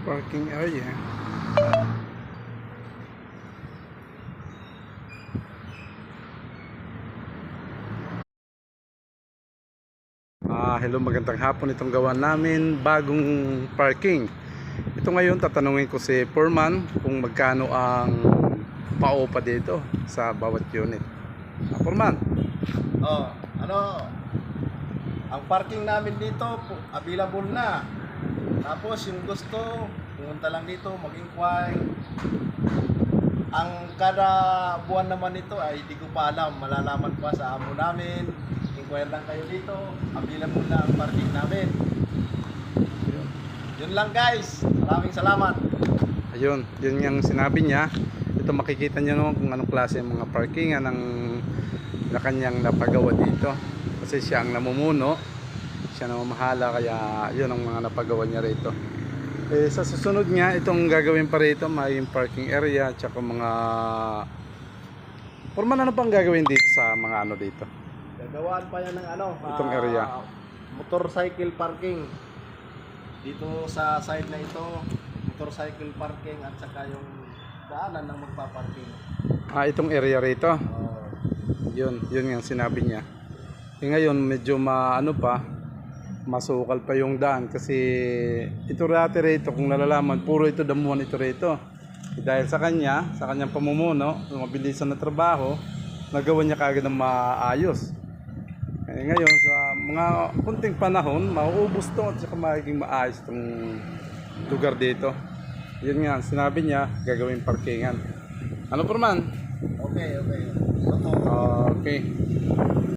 Parking area. Hello, magandang hapon. Itong gawa namin bagong parking. Ito ngayon tatanungin ko si Foreman kung magkano ang paupa dito sa bawat unit. Foreman. Ang parking namin dito available na. Tapos yung gusto, pumunta lang dito, mag-inquire. Ang kada buwan naman ito ay di ko pa alam, malalaman pa sa amo namin. Inquire lang kayo dito, available na ang parking namin. Yun lang guys, maraming salamat. Ayun, yun yung sinabi niya. Ito makikita niyo no, kung anong klase ng mga parkingan na kanyang napagawa dito. Kasi siya ang namumuno, siya namamahala, kaya yun ang mga napagawa niya rito. Sa susunod niya, itong gagawin pa rito, may parking area, tsaka mga... Foreman, ano pang gagawin dito sa mga ano dito? Gagawaan pa yan ng Itong area. Motorcycle parking. Dito sa side na ito, motorcycle parking at saka yung daanan ng magpa-parking. Itong area rito. Oh. Yun yung sinabi niya. Ngayon medyo masukal pa yung daan kasi ito dati rito, kung nalalaman, puro ito damuhan ito rito. Dahil sa kanyang pamumuno, mabilisan na trabaho, nagawa niya kaagad ng maayos. Ngayon sa mga kunting panahon, mauubos to at saka magiging maayos itong lugar dito. Yun nga, sinabi niya, gagawin parkingan. Ano, Foreman? Okay. Okay.